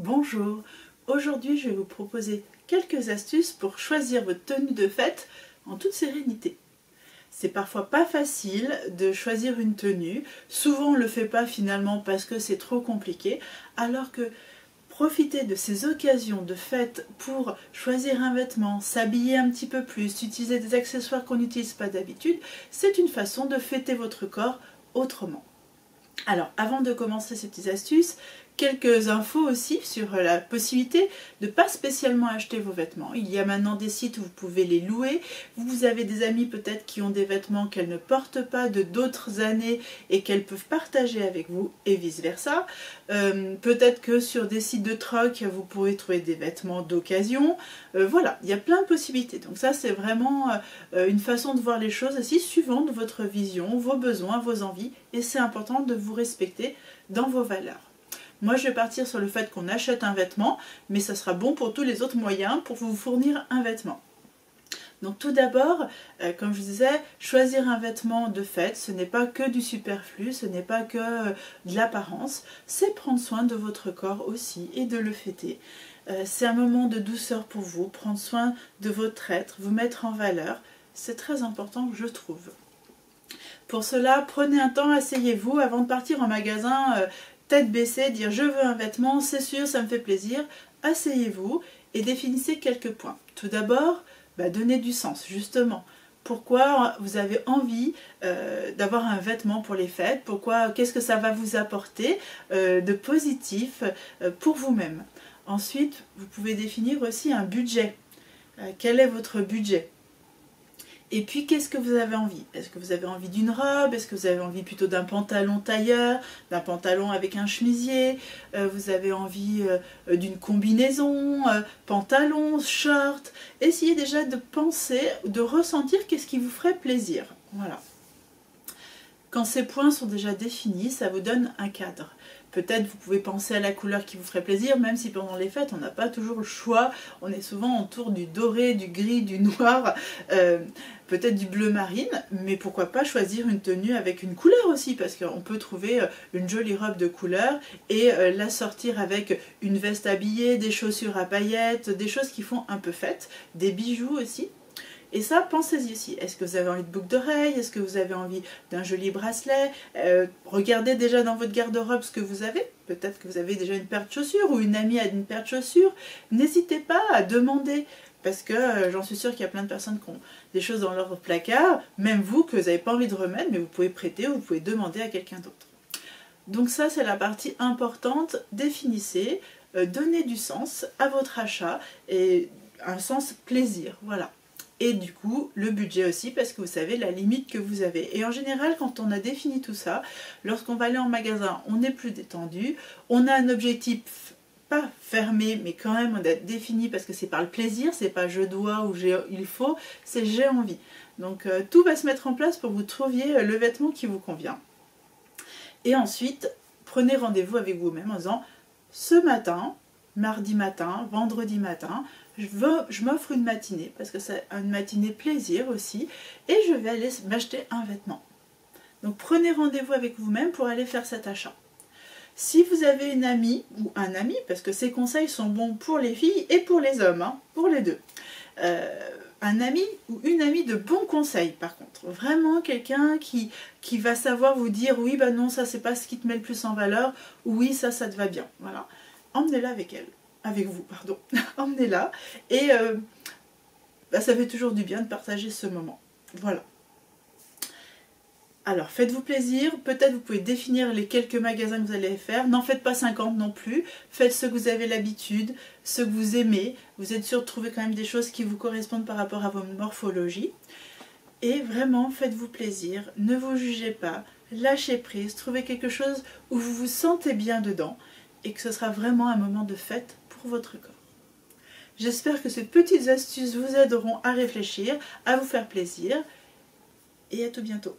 Bonjour, aujourd'hui je vais vous proposer quelques astuces pour choisir votre tenue de fête en toute sérénité. C'est parfois pas facile de choisir une tenue, souvent on ne le fait pas finalement parce que c'est trop compliqué, alors que profiter de ces occasions de fête pour choisir un vêtement, s'habiller un petit peu plus, utiliser des accessoires qu'on n'utilise pas d'habitude, c'est une façon de fêter votre corps autrement. Alors, avant de commencer ces petites astuces, quelques infos aussi sur la possibilité de ne pas spécialement acheter vos vêtements. Il y a maintenant des sites où vous pouvez les louer. Vous avez des amis peut-être qui ont des vêtements qu'elles ne portent pas de d'autres années et qu'elles peuvent partager avec vous et vice versa. Peut-être que sur des sites de troc, vous pourrez trouver des vêtements d'occasion. Voilà, il y a plein de possibilités. Donc ça, c'est vraiment une façon de voir les choses aussi suivant votre vision, vos besoins, vos envies. Et c'est important de vous respecter dans vos valeurs. Moi, je vais partir sur le fait qu'on achète un vêtement, mais ça sera bon pour tous les autres moyens pour vous fournir un vêtement. Donc tout d'abord, comme je vous disais, choisir un vêtement de fête, ce n'est pas que du superflu, ce n'est pas que de l'apparence, c'est prendre soin de votre corps aussi et de le fêter. C'est un moment de douceur pour vous, prendre soin de votre être, vous mettre en valeur, c'est très important, je trouve. Pour cela, prenez un temps, asseyez-vous avant de partir en magasin, tête baissée, dire je veux un vêtement, c'est sûr, ça me fait plaisir. Asseyez-vous et définissez quelques points. Tout d'abord, donnez du sens, justement. Pourquoi vous avez envie d'avoir un vêtement pour les fêtes? Qu'est-ce que ça va vous apporter de positif pour vous-même? Ensuite, vous pouvez définir aussi un budget. Quel est votre budget? Et puis, qu'est-ce que vous avez envie? Est-ce que vous avez envie d'une robe? Est-ce que vous avez envie plutôt d'un pantalon tailleur, d'un pantalon avec un chemisier? Vous avez envie d'une combinaison, pantalon, short? Essayez déjà de penser, de ressentir qu'est-ce qui vous ferait plaisir. Voilà. Quand ces points sont déjà définis, ça vous donne un cadre. Peut-être vous pouvez penser à la couleur qui vous ferait plaisir, même si pendant les fêtes, on n'a pas toujours le choix. On est souvent autour du doré, du gris, du noir, peut-être du bleu marine. Mais pourquoi pas choisir une tenue avec une couleur aussi, parce qu'on peut trouver une jolie robe de couleur et la sortir avec une veste habillée, des chaussures à paillettes, des choses qui font un peu fête, des bijoux aussi. Et ça, pensez-y aussi. Est-ce que vous avez envie de boucles d'oreilles? Est-ce que vous avez envie d'un joli bracelet? Regardez déjà dans votre garde-robe ce que vous avez. Peut-être que vous avez déjà une paire de chaussures ou une amie a une paire de chaussures. N'hésitez pas à demander. Parce que j'en suis sûre qu'il y a plein de personnes qui ont des choses dans leur placard, même vous, que vous n'avez pas envie de remettre, mais vous pouvez prêter ou vous pouvez demander à quelqu'un d'autre. Donc ça, c'est la partie importante. Définissez, donnez du sens à votre achat et un sens plaisir. Voilà. Et du coup, le budget aussi, parce que vous savez la limite que vous avez. Et en général, quand on a défini tout ça, lorsqu'on va aller en magasin, on est plus détendu, on a un objectif pas fermé, mais quand même on a défini parce que c'est par le plaisir, c'est pas je dois ou il faut, c'est j'ai envie. Donc tout va se mettre en place pour que vous trouviez le vêtement qui vous convient. Et ensuite, prenez rendez-vous avec vous-même en disant ce matin, mardi matin, vendredi matin, je m'offre une matinée, parce que c'est une matinée plaisir aussi, et je vais aller m'acheter un vêtement. Donc prenez rendez-vous avec vous-même pour aller faire cet achat. Si vous avez une amie ou un ami, parce que ces conseils sont bons pour les filles et pour les hommes, hein, pour les deux, un ami ou une amie de bons conseils par contre, vraiment quelqu'un qui va savoir vous dire oui, non, ça c'est pas ce qui te met le plus en valeur, ou oui, ça te va bien, voilà, emmenez-la avec elle. Avec vous, pardon, emmenez-la et ça fait toujours du bien de partager ce moment. Voilà. Alors faites-vous plaisir, peut-être vous pouvez définir les quelques magasins que vous allez faire, n'en faites pas 50 non plus, faites ce que vous avez l'habitude, ce que vous aimez, vous êtes sûr de trouver quand même des choses qui vous correspondent par rapport à votre morphologie. Et vraiment faites-vous plaisir, ne vous jugez pas, lâchez prise, trouvez quelque chose où vous vous sentez bien dedans et que ce sera vraiment un moment de fête pour votre corps. J'espère que ces petites astuces vous aideront à réfléchir, à vous faire plaisir et à tout bientôt.